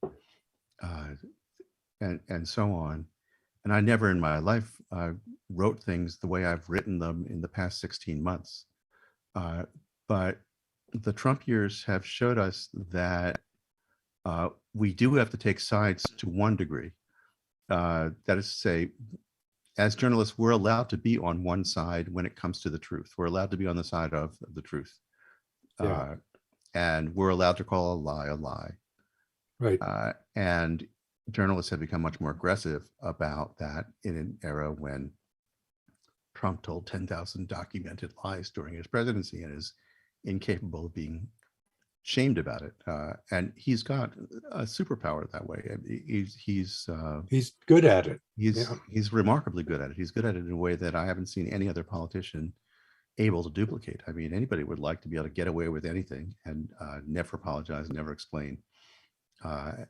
and so on. And I never in my life wrote things the way I've written them in the past 16 months. But the Trump years have showed us that we do have to take sides to one degree. That is to say, as journalists, we're allowed to be on one side when it comes to the truth. We're allowed to be on the side of the truth. Yeah. And we're allowed to call a lie a lie. Right. And journalists have become much more aggressive about that in an era when Trump told 10,000 documented lies during his presidency and is incapable of being shamed about it. And he's got a superpower that way. He's good at it. He's remarkably good at it. He's good at it in a way that I haven't seen any other politician able to duplicate. I mean, anybody would like to be able to get away with anything and never apologize, never explain,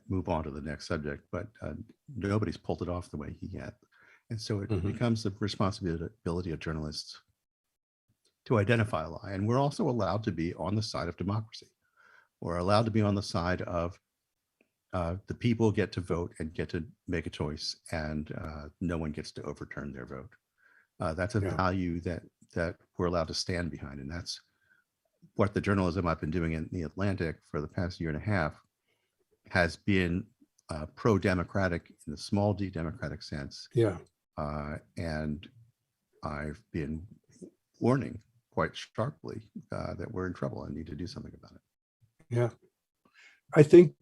move on to the next subject. But nobody's pulled it off the way he had. And so it becomes the responsibility of journalists to identify a lie. And we're also allowed to be on the side of democracy. We're allowed to be on the side of the people get to vote and get to make a choice, and no one gets to overturn their vote. That's a value that we're allowed to stand behind. And that's what the journalism I've been doing in the Atlantic for the past year and a half has been pro-democratic in the small d democratic sense. Yeah. And I've been warning quite sharply that we're in trouble and need to do something about it. Yeah. I think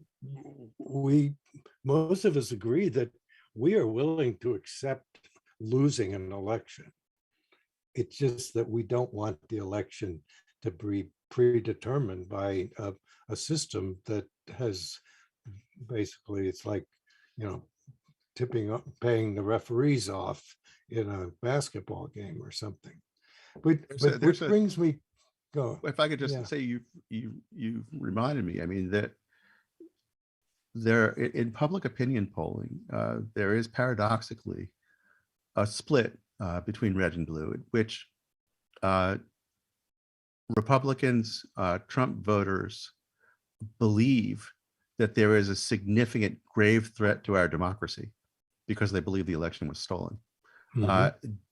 most of us agree that we are willing to accept losing an election. It's just that we don't want the election to be predetermined by a system that has basically, it's like, tipping up, paying the referees off in a basketball game or something. But which brings me, go. If I could just say, you reminded me, I mean, that there in public opinion polling, there is paradoxically a split between red and blue, in which Republicans, Trump voters believe that there is a significant grave threat to our democracy because they believe the election was stolen.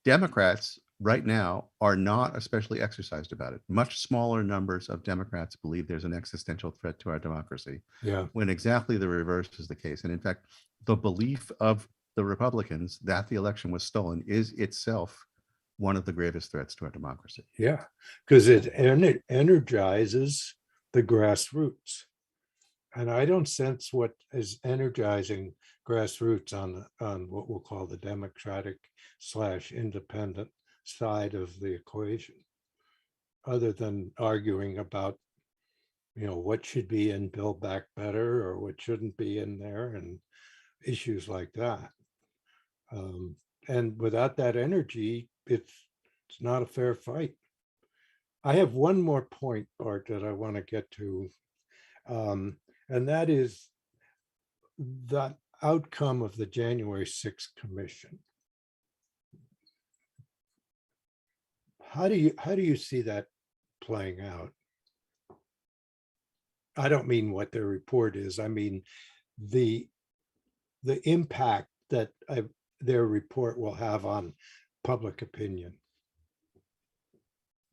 Democrats right now are not especially exercised about it. Much smaller numbers of Democrats believe there's an existential threat to our democracy, when exactly the reverse is the case. And in fact, the belief of the Republicans that the election was stolen is itself one of the gravest threats to our democracy. Yeah, because it energizes the grassroots. And I don't sense what is energizing grassroots on what we'll call the Democratic/independent side of the equation, other than arguing about, what should be in Build Back Better or what shouldn't be in there and issues like that. And without that energy, it's not a fair fight. I have one more point, Bart, that I want to get to. And that is the outcome of the January 6th commission. How do you see that playing out? I don't mean what their report is. I mean the impact that their report will have on public opinion.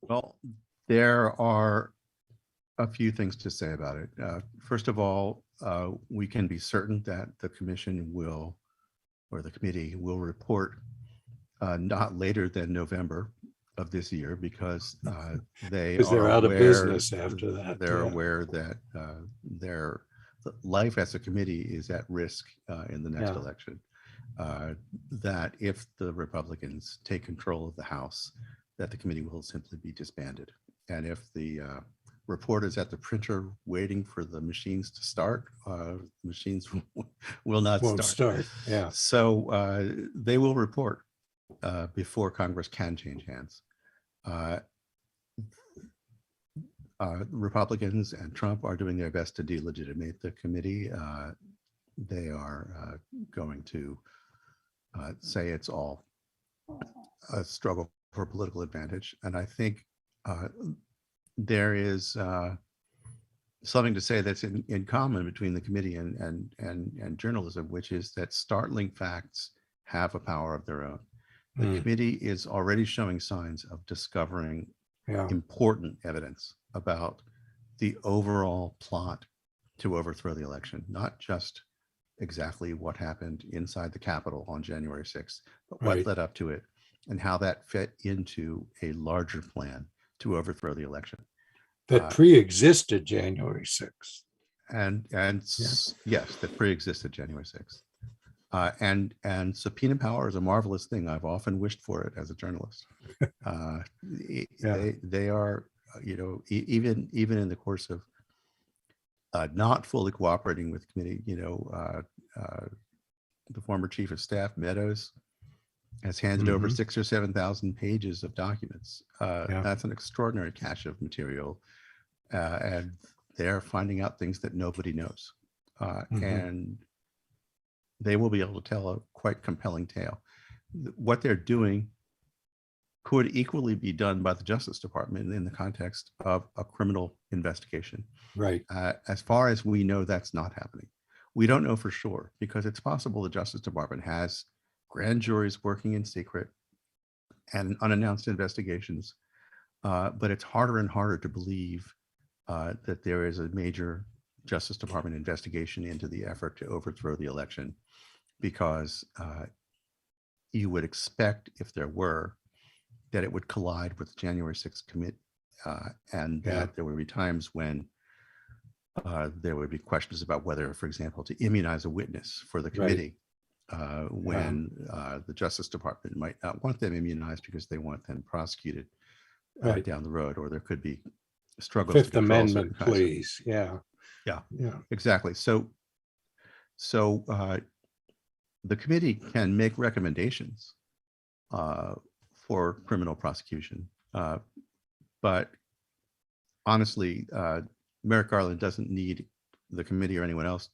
Well, there are a few things to say about it. First of all, we can be certain that the commission will, or the committee will report not later than November of this year, because they're out of business after that. They're aware that their life as a committee is at risk in the next election. That if the Republicans take control of the House, that the committee will simply be disbanded. And if the report is at the printer waiting for the machines to start. Machines will not Won't start. start, yeah. So they will report before Congress can change hands. Republicans and Trump are doing their best to delegitimate the committee. They are going to say it's all a struggle for political advantage. And I think there is something to say that's in common between the committee and journalism, which is that startling facts have a power of their own. The committee is already showing signs of discovering important evidence about the overall plot to overthrow the election, not just exactly what happened inside the Capitol on January 6th, but what led up to it and how that fit into a larger plan to overthrow the election. That pre-existed January 6th. Yes, that pre-existed January 6th. And subpoena power is a marvelous thing. I've often wished for it as a journalist. They are, even in the course of not fully cooperating with committee, the former chief of staff, Meadows, has handed over 6,000 or 7,000 pages of documents. That's an extraordinary cache of material. And they're finding out things that nobody knows. And they will be able to tell a quite compelling tale. What they're doing could equally be done by the Justice Department in the context of a criminal investigation. Right. As far as we know, that's not happening. We don't know for sure because it's possible the Justice Department has grand juries working in secret and unannounced investigations, but it's harder and harder to believe that there is a major Justice Department investigation into the effort to overthrow the election, because you would expect, if there were, that it would collide with the January 6th commit, and that there would be times when there would be questions about whether, for example, to immunize a witness for the committee, when the Justice Department might not want them immunized because they want them prosecuted down the road, or there could be struggles. Fifth Amendment, please. Yeah, exactly. So the committee can make recommendations for criminal prosecution, but honestly, Merrick Garland doesn't need the committee or anyone else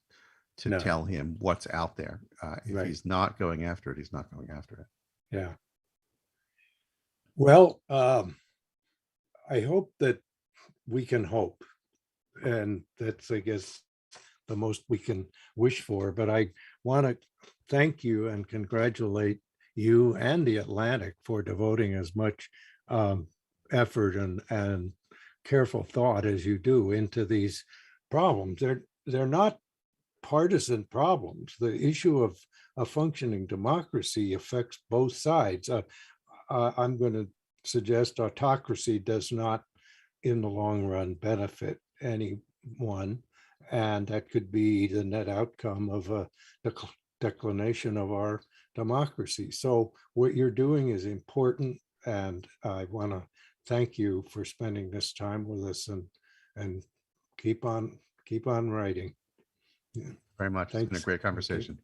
to tell him what's out there. If he's not going after it, he's not going after it. Yeah. Well, I hope that we can hope, and that's, I guess, the most we can wish for. But I want to thank you and congratulate you and the Atlantic for devoting as much effort and careful thought as you do into these problems. They're not partisan problems. The issue of a functioning democracy affects both sides. I'm going to suggest autocracy does not, in the long run, benefit anyone, and that could be the net outcome of a declination of our democracy. So what you're doing is important, and I want to thank you for spending this time with us, and keep on writing. Very much. Thanks. It's been a great conversation.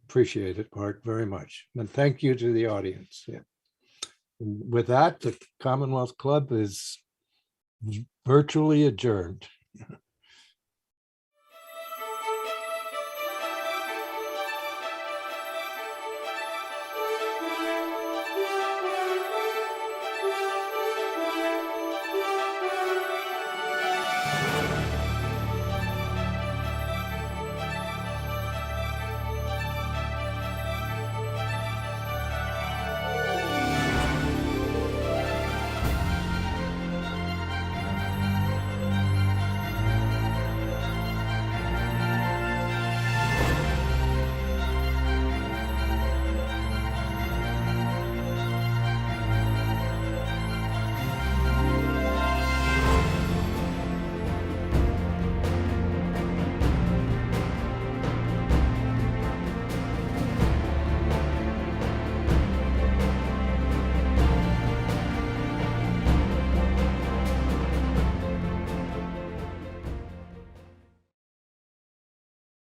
Appreciate it, Mark, very much. And thank you to the audience. With that, the Commonwealth Club is virtually adjourned.